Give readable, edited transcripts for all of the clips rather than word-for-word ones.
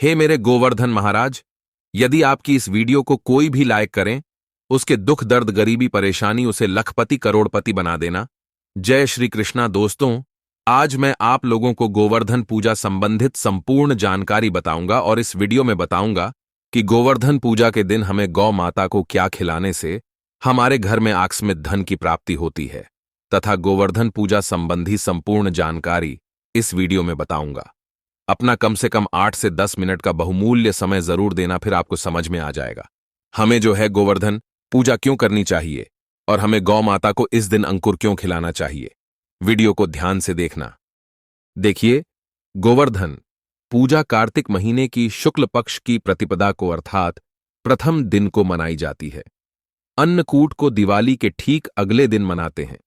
हे मेरे गोवर्धन महाराज, यदि आपकी इस वीडियो को कोई भी लाइक करें, उसके दुख दर्द गरीबी परेशानी उसे लखपति करोड़पति बना देना। जय श्री कृष्णा। दोस्तों, आज मैं आप लोगों को गोवर्धन पूजा संबंधित संपूर्ण जानकारी बताऊंगा और इस वीडियो में बताऊंगा कि गोवर्धन पूजा के दिन हमें गौ माता को क्या खिलाने से हमारे घर में आकस्मिक धन की प्राप्ति होती है, तथा गोवर्धन पूजा संबंधी संपूर्ण जानकारी इस वीडियो में बताऊंगा। अपना कम से कम 8 से 10 मिनट का बहुमूल्य समय जरूर देना, फिर आपको समझ में आ जाएगा हमें जो है गोवर्धन पूजा क्यों करनी चाहिए और हमें गौ माता को इस दिन अंकुर क्यों खिलाना चाहिए। वीडियो को ध्यान से देखना। देखिए, गोवर्धन पूजा कार्तिक महीने की शुक्ल पक्ष की प्रतिपदा को अर्थात प्रथम दिन को मनाई जाती है। अन्नकूट को दिवाली के ठीक अगले दिन मनाते हैं,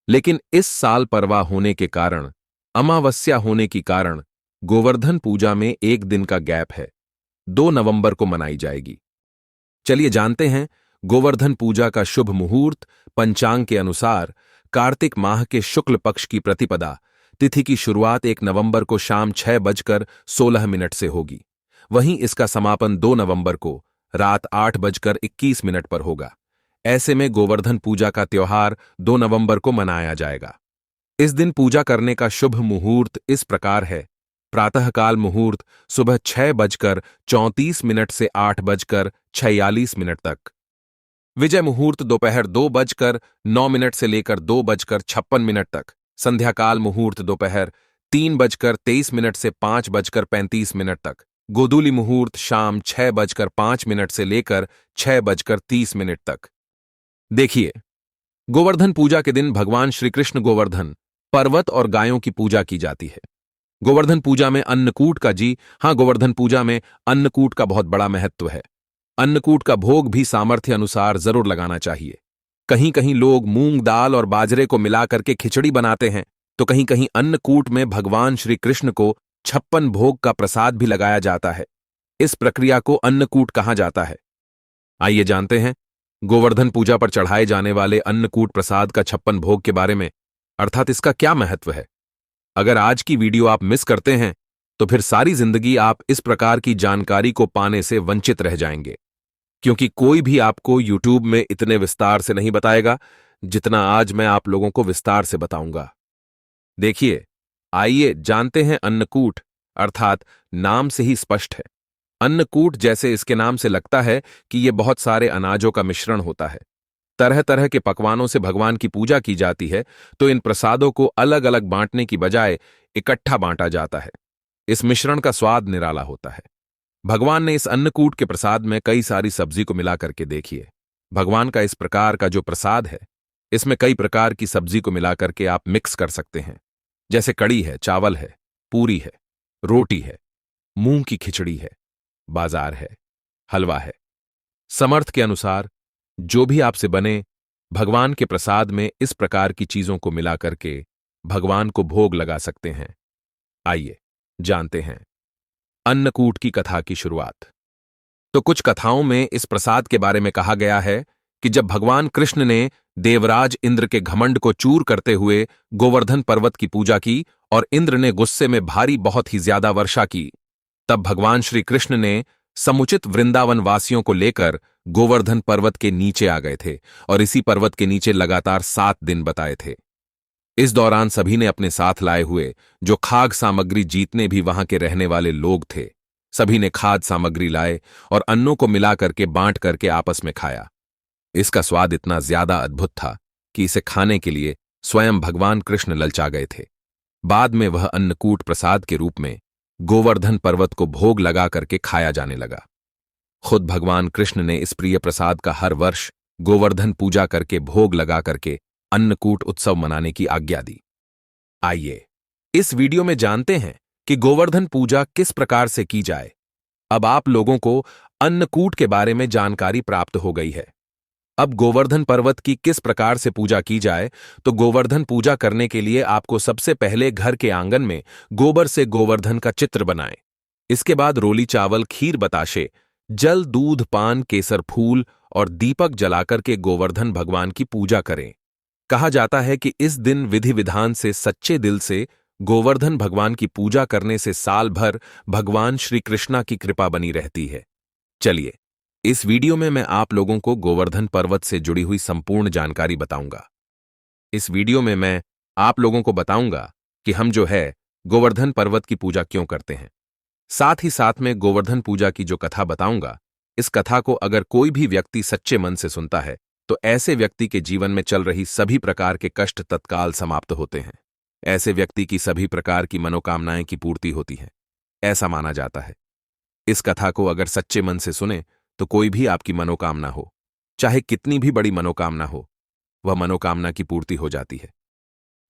लेकिन इस साल परवा होने के कारण, अमावस्या होने के कारण गोवर्धन पूजा में एक दिन का गैप है। 2 नवंबर को मनाई जाएगी। चलिए जानते हैं गोवर्धन पूजा का शुभ मुहूर्त। पंचांग के अनुसार कार्तिक माह के शुक्ल पक्ष की प्रतिपदा तिथि की शुरुआत 1 नवंबर को शाम 6:16 से होगी। वहीं इसका समापन 2 नवंबर को रात 8:21 पर होगा। ऐसे में गोवर्धन पूजा का त्योहार 2 नवंबर को मनाया जाएगा। इस दिन पूजा करने का शुभ मुहूर्त इस प्रकार है। प्रातःकाल मुहूर्त सुबह 6:34 से 8:46 तक। विजय मुहूर्त दोपहर 2:09 से लेकर 2:56 तक। संध्याकाल मुहूर्त दोपहर 3:23 से 5:35 तक। गोधूली मुहूर्त शाम 6:05 से लेकर 6:30 तक। देखिए, गोवर्धन पूजा के दिन भगवान श्री कृष्ण गोवर्धन पर्वत और गायों की पूजा की जाती है। गोवर्धन पूजा में अन्नकूट का गोवर्धन पूजा में अन्नकूट का बहुत बड़ा महत्व है। अन्नकूट का भोग भी सामर्थ्य अनुसार जरूर लगाना चाहिए। कहीं कहीं लोग मूंग दाल और बाजरे को मिला करके खिचड़ी बनाते हैं, तो कहीं कहीं अन्नकूट में भगवान श्री कृष्ण को 56 भोग का प्रसाद भी लगाया जाता है। इस प्रक्रिया को अन्नकूट कहा जाता है। आइए जानते हैं गोवर्धन पूजा पर चढ़ाए जाने वाले अन्नकूट प्रसाद का 56 भोग के बारे में, अर्थात इसका क्या महत्व है। अगर आज की वीडियो आप मिस करते हैं तो फिर सारी जिंदगी आप इस प्रकार की जानकारी को पाने से वंचित रह जाएंगे, क्योंकि कोई भी आपको YouTube में इतने विस्तार से नहीं बताएगा जितना आज मैं आप लोगों को विस्तार से बताऊंगा। देखिए, आइए जानते हैं अन्नकूट, अर्थात नाम से ही स्पष्ट है। अन्नकूट जैसे इसके नाम से लगता है कि यह बहुत सारे अनाजों का मिश्रण होता है। तरह तरह के पकवानों से भगवान की पूजा की जाती है, तो इन प्रसादों को अलग अलग बांटने की बजाय इकट्ठा बांटा जाता है। इस मिश्रण का स्वाद निराला होता है। भगवान ने इस अन्नकूट के प्रसाद में कई सारी सब्जी को मिला करके देखिए। भगवान का इस प्रकार का जो प्रसाद है, इसमें कई प्रकार की सब्जी को मिला करके आप मिक्स कर सकते हैं। जैसे कड़ी है, चावल है, पूरी है, रोटी है, मूंग की खिचड़ी है, बाजार है, हलवा है। समर्थ के अनुसार जो भी आपसे बने, भगवान के प्रसाद में इस प्रकार की चीजों को मिला करके भगवान को भोग लगा सकते हैं। आइए जानते हैं अन्नकूट की कथा की शुरुआत। तो कुछ कथाओं में इस प्रसाद के बारे में कहा गया है कि जब भगवान कृष्ण ने देवराज इंद्र के घमंड को चूर करते हुए गोवर्धन पर्वत की पूजा की और इंद्र ने गुस्से में भारी बहुत ही ज्यादा वर्षा की, तब भगवान श्री कृष्ण ने समुचित वृंदावन वासियों को लेकर गोवर्धन पर्वत के नीचे आ गए थे और इसी पर्वत के नीचे लगातार 7 दिन बताए थे। इस दौरान सभी ने अपने साथ लाए हुए जो खाद्य सामग्री, जीतने भी वहां के रहने वाले लोग थे, सभी ने खाद्य सामग्री लाए और अन्नों को मिला करके बांट करके आपस में खाया। इसका स्वाद इतना ज्यादा अद्भुत था कि इसे खाने के लिए स्वयं भगवान कृष्ण ललचा गए थे। बाद में वह अन्नकूट प्रसाद के रूप में गोवर्धन पर्वत को भोग लगा करके खाया जाने लगा। खुद भगवान कृष्ण ने इस प्रिय प्रसाद का हर वर्ष गोवर्धन पूजा करके भोग लगा करके अन्नकूट उत्सव मनाने की आज्ञा दी। आइए इस वीडियो में जानते हैं कि गोवर्धन पूजा किस प्रकार से की जाए। अब आप लोगों को अन्नकूट के बारे में जानकारी प्राप्त हो गई है। अब गोवर्धन पर्वत की किस प्रकार से पूजा की जाए, तो गोवर्धन पूजा करने के लिए आपको सबसे पहले घर के आंगन में गोबर से गोवर्धन का चित्र बनाएं। इसके बाद रोली चावल, खीर, बताशे, जल, दूध, पान, केसर, फूल और दीपक जलाकर के गोवर्धन भगवान की पूजा करें। कहा जाता है कि इस दिन विधि विधान से सच्चे दिल से गोवर्धन भगवान की पूजा करने से साल भर भगवान श्री कृष्णा की कृपा बनी रहती है। चलिए, इस वीडियो में मैं आप लोगों को गोवर्धन पर्वत से जुड़ी हुई संपूर्ण जानकारी बताऊंगा। इस वीडियो में मैं आप लोगों को बताऊंगा कि हम जो है गोवर्धन पर्वत की पूजा क्यों करते हैं। साथ ही साथ में गोवर्धन पूजा की जो कथा बताऊंगा, इस कथा को अगर कोई भी व्यक्ति सच्चे मन से सुनता है तो ऐसे व्यक्ति के जीवन में चल रही सभी प्रकार के कष्ट तत्काल समाप्त होते हैं। ऐसे व्यक्ति की सभी प्रकार की मनोकामनाएं की पूर्ति होती है, ऐसा माना जाता है। इस कथा को अगर सच्चे मन से सुने तो कोई भी आपकी मनोकामना हो, चाहे कितनी भी बड़ी मनोकामना हो, वह मनोकामना की पूर्ति हो जाती है।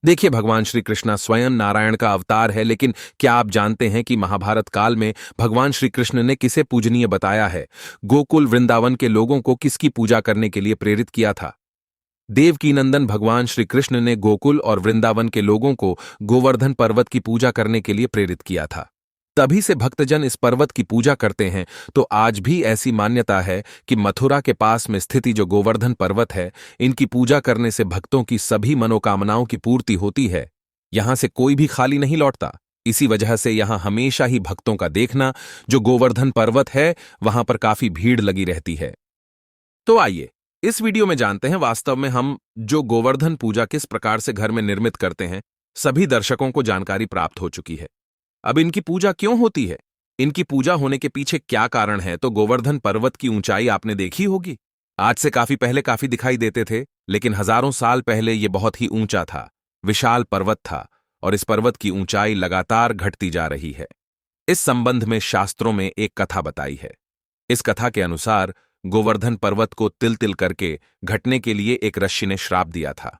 देखिए, भगवान श्री कृष्णा स्वयं नारायण का अवतार है, लेकिन क्या आप जानते हैं कि महाभारत काल में भगवान श्री कृष्ण ने किसे पूजनीय बताया है? गोकुल वृंदावन के लोगों को किसकी पूजा करने के लिए प्रेरित किया था? देवकी नंदन भगवान श्री कृष्ण ने गोकुल और वृंदावन के लोगों को गोवर्धन पर्वत की पूजा करने के लिए प्रेरित किया था। तभी से भक्तजन इस पर्वत की पूजा करते हैं। तो आज भी ऐसी मान्यता है कि मथुरा के पास में स्थिति जो गोवर्धन पर्वत है, इनकी पूजा करने से भक्तों की सभी मनोकामनाओं की पूर्ति होती है। यहां से कोई भी खाली नहीं लौटता। इसी वजह से यहां हमेशा ही भक्तों का देखना, जो गोवर्धन पर्वत है वहां पर काफी भीड़ लगी रहती है। तो आइए इस वीडियो में जानते हैं वास्तव में हम जो गोवर्धन पूजा किस प्रकार से घर में निर्मित करते हैं। सभी दर्शकों को जानकारी प्राप्त हो चुकी है। अब इनकी पूजा क्यों होती है, इनकी पूजा होने के पीछे क्या कारण है? तो गोवर्धन पर्वत की ऊंचाई आपने देखी होगी। आज से काफी पहले काफी दिखाई देते थे, लेकिन हजारों साल पहले यह बहुत ही ऊंचा था, विशाल पर्वत था, और इस पर्वत की ऊंचाई लगातार घटती जा रही है। इस संबंध में शास्त्रों में एक कथा बताई है। इस कथा के अनुसार गोवर्धन पर्वत को तिल तिल करके घटने के लिए एक ऋषि ने श्राप दिया था।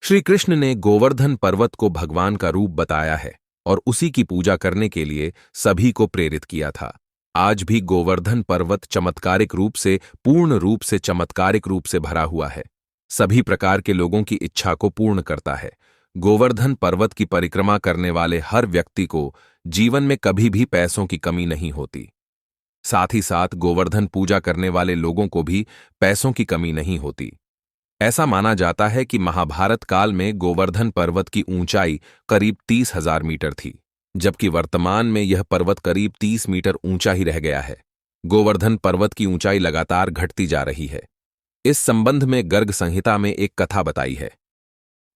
श्री कृष्ण ने गोवर्धन पर्वत को भगवान का रूप बताया है और उसी की पूजा करने के लिए सभी को प्रेरित किया था। आज भी गोवर्धन पर्वत चमत्कारिक रूप से, पूर्ण रूप से चमत्कारिक रूप से भरा हुआ है। सभी प्रकार के लोगों की इच्छा को पूर्ण करता है। गोवर्धन पर्वत की परिक्रमा करने वाले हर व्यक्ति को जीवन में कभी भी पैसों की कमी नहीं होती। साथ ही साथ गोवर्धन पूजा करने वाले लोगों को भी पैसों की कमी नहीं होती। ऐसा माना जाता है कि महाभारत काल में गोवर्धन पर्वत की ऊंचाई करीब 30,000 मीटर थी, जबकि वर्तमान में यह पर्वत करीब 30 मीटर ऊंचा ही रह गया है। गोवर्धन पर्वत की ऊंचाई लगातार घटती जा रही है। इस संबंध में गर्ग संहिता में एक कथा बताई है।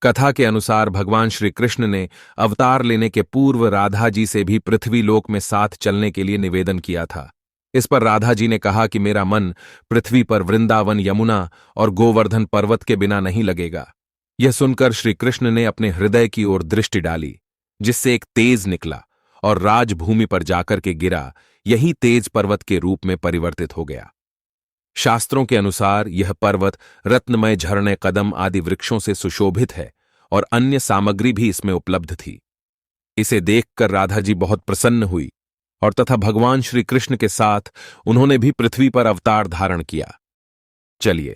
कथा के अनुसार भगवान श्री कृष्ण ने अवतार लेने के पूर्व राधा जी से भी पृथ्वी लोक में साथ चलने के लिए निवेदन किया था। इस पर राधा जी ने कहा कि मेरा मन पृथ्वी पर वृंदावन, यमुना और गोवर्धन पर्वत के बिना नहीं लगेगा। यह सुनकर श्री कृष्ण ने अपने हृदय की ओर दृष्टि डाली, जिससे एक तेज निकला और राजभूमि पर जाकर के गिरा। यही तेज पर्वत के रूप में परिवर्तित हो गया। शास्त्रों के अनुसार यह पर्वत रत्नमय झरने, कदम आदि वृक्षों से सुशोभित है और अन्य सामग्री भी इसमें उपलब्ध थी। इसे देखकर राधा जी बहुत प्रसन्न हुई और तथा भगवान श्री कृष्ण के साथ उन्होंने भी पृथ्वी पर अवतार धारण किया। चलिए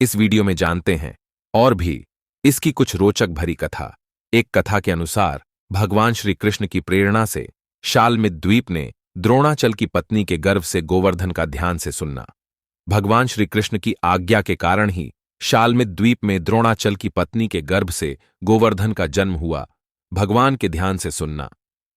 इस वीडियो में जानते हैं और भी इसकी कुछ रोचक भरी कथा। एक कथा के अनुसार भगवान श्री कृष्ण की प्रेरणा से शाल्मली द्वीप ने द्रोणाचल की पत्नी के गर्भ से गोवर्धन का ध्यान से सुनना। भगवान श्री कृष्ण की आज्ञा के कारण ही शाल्मली द्वीप में द्रोणाचल की पत्नी के गर्भ से गोवर्धन का जन्म हुआ। भगवान के ध्यान से सुनना।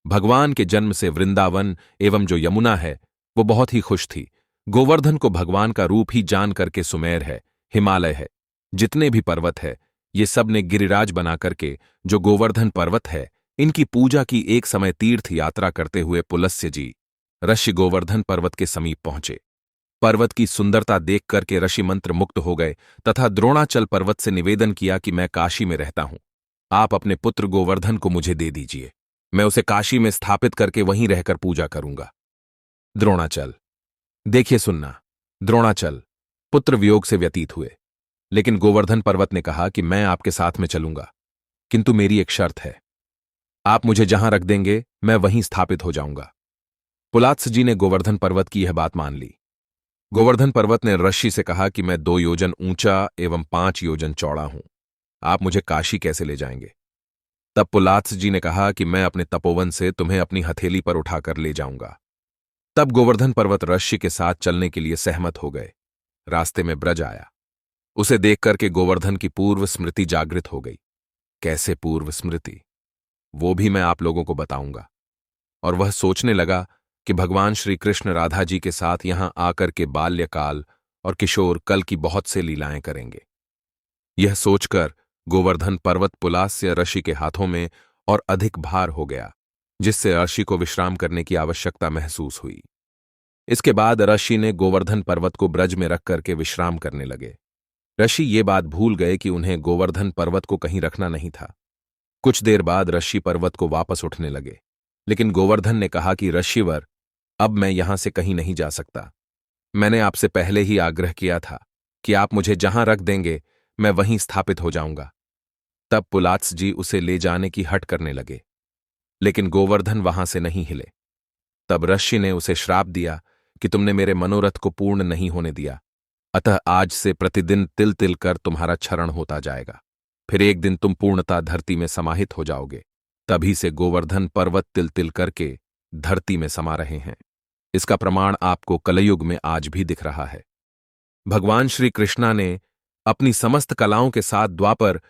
भगवान के जन्म से वृंदावन एवं जो यमुना है वो बहुत ही खुश थी। गोवर्धन को भगवान का रूप ही जान करके सुमेर है, हिमालय है, जितने भी पर्वत है, ये सब ने गिरिराज बना करके जो गोवर्धन पर्वत है, इनकी पूजा की। एक समय तीर्थ यात्रा करते हुए पुलस्त्य जी ऋषि गोवर्धन पर्वत के समीप पहुंचे। पर्वत की सुंदरता देख करके ऋषि मंत्र मुक्त हो गए तथा द्रोणाचल पर्वत से निवेदन किया कि मैं काशी में रहता हूं, आप अपने पुत्र गोवर्धन को मुझे दे दीजिए, मैं उसे काशी में स्थापित करके वहीं रहकर पूजा करूंगा। द्रोणाचल, देखिए सुनना, द्रोणाचल पुत्र वियोग से व्यतीत हुए, लेकिन गोवर्धन पर्वत ने कहा कि मैं आपके साथ में चलूंगा, किंतु मेरी एक शर्त है, आप मुझे जहां रख देंगे मैं वहीं स्थापित हो जाऊंगा। पुलस्त्य जी ने गोवर्धन पर्वत की यह बात मान ली। गोवर्धन पर्वत ने ऋषि से कहा कि मैं 2 योजन ऊंचा एवं 5 योजन चौड़ा हूं, आप मुझे काशी कैसे ले जाएंगे? तब पुलस्त्य जी ने कहा कि मैं अपने तपोवन से तुम्हें अपनी हथेली पर उठाकर ले जाऊंगा। तब गोवर्धन पर्वत ऋषि के साथ चलने के लिए सहमत हो गए। रास्ते में ब्रज आया। उसे देख करके गोवर्धन की पूर्व स्मृति जागृत हो गई। कैसे पूर्व स्मृति? वो भी मैं आप लोगों को बताऊंगा। और वह सोचने लगा कि भगवान श्री कृष्ण राधा जी के साथ यहां आकर के बाल्यकाल और किशोर कल की बहुत से लीलाएं करेंगे। यह सोचकर गोवर्धन पर्वत पुलास्य ऋषि के हाथों में और अधिक भार हो गया, जिससे ऋषि को विश्राम करने की आवश्यकता महसूस हुई। इसके बाद ऋषि ने गोवर्धन पर्वत को ब्रज में रख करके विश्राम करने लगे। ऋषि ये बात भूल गए कि उन्हें गोवर्धन पर्वत को कहीं रखना नहीं था। कुछ देर बाद ऋषि पर्वत को वापस उठने लगे, लेकिन गोवर्धन ने कहा कि ऋषिवर, अब मैं यहां से कहीं नहीं जा सकता। मैंने आपसे पहले ही आग्रह किया था कि आप मुझे जहां रख देंगे मैं वहीं स्थापित हो जाऊंगा। तब पुलात्स जी उसे ले जाने की हट करने लगे, लेकिन गोवर्धन वहां से नहीं हिले। तब ऋषि ने उसे श्राप दिया कि तुमने मेरे मनोरथ को पूर्ण नहीं होने दिया, अतः आज से प्रतिदिन तिल तिल कर तुम्हारा क्षरण होता जाएगा। फिर एक दिन तुम पूर्णता धरती में समाहित हो जाओगे। तभी से गोवर्धन पर्वत तिल तिल करके धरती में समा रहे हैं। इसका प्रमाण आपको कलयुग में आज भी दिख रहा है। भगवान श्री कृष्णा ने अपनी समस्त कलाओं के साथ द्वापर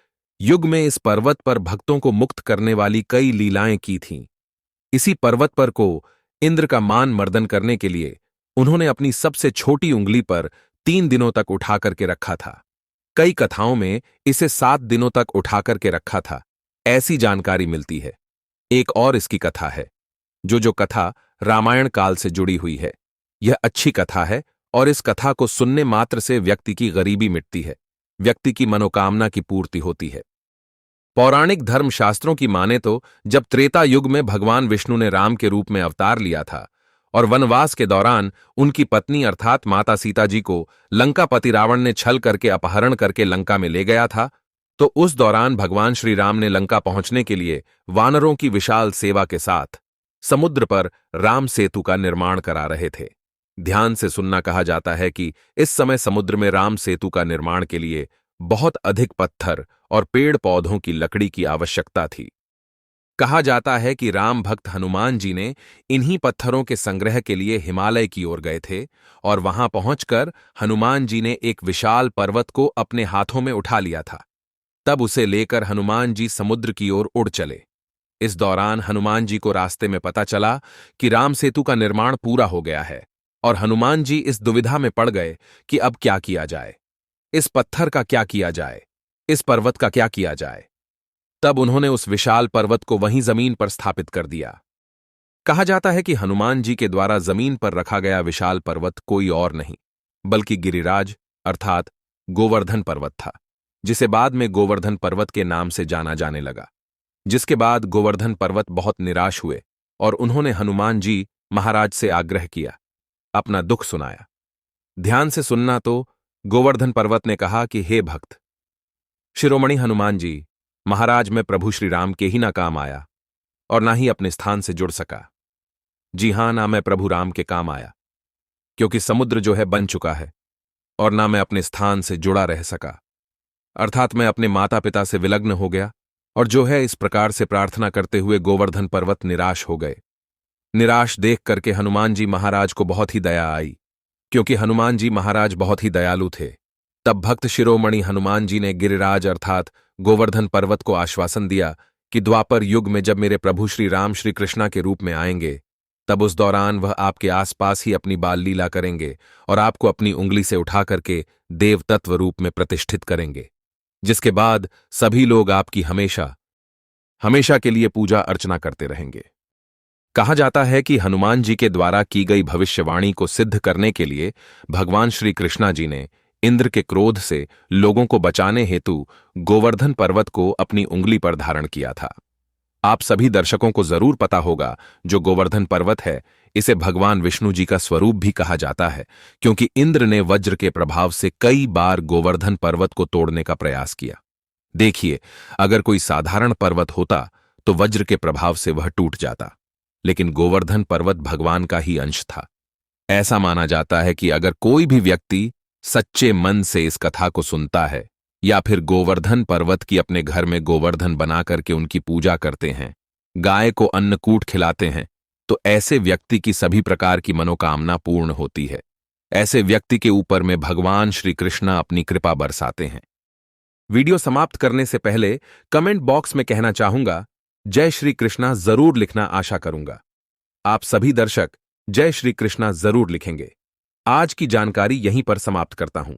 युग में इस पर्वत पर भक्तों को मुक्त करने वाली कई लीलाएं की थीं। इसी पर्वत पर को इंद्र का मान मर्दन करने के लिए उन्होंने अपनी सबसे छोटी उंगली पर 3 दिनों तक उठा करके रखा था। कई कथाओं में इसे 7 दिनों तक उठा करके रखा था, ऐसी जानकारी मिलती है। एक और इसकी कथा है, जो कथा रामायण काल से जुड़ी हुई है। यह अच्छी कथा है और इस कथा को सुनने मात्र से व्यक्ति की गरीबी मिटती है, व्यक्ति की मनोकामना की पूर्ति होती है। पौराणिक धर्मशास्त्रों की माने तो जब त्रेता युग में भगवान विष्णु ने राम के रूप में अवतार लिया था और वनवास के दौरान उनकी पत्नी अर्थात माता सीता जी को लंकापति रावण ने छल करके अपहरण करके लंका में ले गया था, तो उस दौरान भगवान श्री राम ने लंका पहुंचने के लिए वानरों की विशाल सेवा के साथ समुद्र पर राम सेतु का निर्माण करा रहे थे। ध्यान से सुनना, कहा जाता है कि इस समय समुद्र में राम सेतु का निर्माण के लिए बहुत अधिक पत्थर और पेड़ पौधों की लकड़ी की आवश्यकता थी। कहा जाता है कि राम भक्त हनुमान जी ने इन्हीं पत्थरों के संग्रह के लिए हिमालय की ओर गए थे और वहां पहुंचकर हनुमान जी ने एक विशाल पर्वत को अपने हाथों में उठा लिया था। तब उसे लेकर हनुमान जी समुद्र की ओर उड़ चले। इस दौरान हनुमान जी को रास्ते में पता चला कि राम सेतु का निर्माण पूरा हो गया है और हनुमान जी इस दुविधा में पड़ गए कि अब क्या किया जाए, इस पत्थर का क्या किया जाए, इस पर्वत का क्या किया जाए। तब उन्होंने उस विशाल पर्वत को वहीं जमीन पर स्थापित कर दिया। कहा जाता है कि हनुमान जी के द्वारा जमीन पर रखा गया विशाल पर्वत कोई और नहीं बल्कि गिरिराज अर्थात गोवर्धन पर्वत था, जिसे बाद में गोवर्धन पर्वत के नाम से जाना जाने लगा। जिसके बाद गोवर्धन पर्वत बहुत निराश हुए और उन्होंने हनुमान जी महाराज से आग्रह किया, अपना दुख सुनाया। ध्यान से सुनना तो गोवर्धन पर्वत ने कहा कि हे भक्त शिरोमणि हनुमान जी, महाराज मैं प्रभु श्री राम के ही ना काम आया और ना ही अपने स्थान से जुड़ सका। जी हां, ना मैं प्रभु राम के काम आया क्योंकि समुद्र जो है बन चुका है, और ना मैं अपने स्थान से जुड़ा रह सका, अर्थात मैं अपने माता पिता से विलग्न हो गया। और जो है इस प्रकार से प्रार्थना करते हुए गोवर्धन पर्वत निराश हो गए। निराश देख करके हनुमान जी महाराज को बहुत ही दया आई, क्योंकि हनुमान जी महाराज बहुत ही दयालु थे। तब भक्त शिरोमणि हनुमान जी ने गिरिराज अर्थात गोवर्धन पर्वत को आश्वासन दिया कि द्वापर युग में जब मेरे प्रभु श्री राम श्री कृष्णा के रूप में आएंगे, तब उस दौरान वह आपके आसपास ही अपनी बाल लीला करेंगे और आपको अपनी उंगली से उठा करके देव तत्व रूप में प्रतिष्ठित करेंगे, जिसके बाद सभी लोग आपकी हमेशा हमेशा के लिए पूजा अर्चना करते रहेंगे। कहा जाता है कि हनुमान जी के द्वारा की गई भविष्यवाणी को सिद्ध करने के लिए भगवान श्री कृष्णा जी ने इंद्र के क्रोध से लोगों को बचाने हेतु गोवर्धन पर्वत को अपनी उंगली पर धारण किया था। आप सभी दर्शकों को जरूर पता होगा, जो गोवर्धन पर्वत है इसे भगवान विष्णु जी का स्वरूप भी कहा जाता है, क्योंकि इंद्र ने वज्र के प्रभाव से कई बार गोवर्धन पर्वत को तोड़ने का प्रयास किया। देखिए, अगर कोई साधारण पर्वत होता तो वज्र के प्रभाव से वह टूट जाता, लेकिन गोवर्धन पर्वत भगवान का ही अंश था। ऐसा माना जाता है कि अगर कोई भी व्यक्ति सच्चे मन से इस कथा को सुनता है या फिर गोवर्धन पर्वत की अपने घर में गोवर्धन बना करके उनकी पूजा करते हैं, गाय को अन्नकूट खिलाते हैं, तो ऐसे व्यक्ति की सभी प्रकार की मनोकामना पूर्ण होती है। ऐसे व्यक्ति के ऊपर में भगवान श्री कृष्ण अपनी कृपा बरसाते हैं। वीडियो समाप्त करने से पहले कमेंट बॉक्स में कहना चाहूंगा जय श्री कृष्णा जरूर लिखना आशा करूंगा। आप सभी दर्शक जय श्री कृष्णा जरूर लिखेंगे। आज की जानकारी यहीं पर समाप्त करता हूं।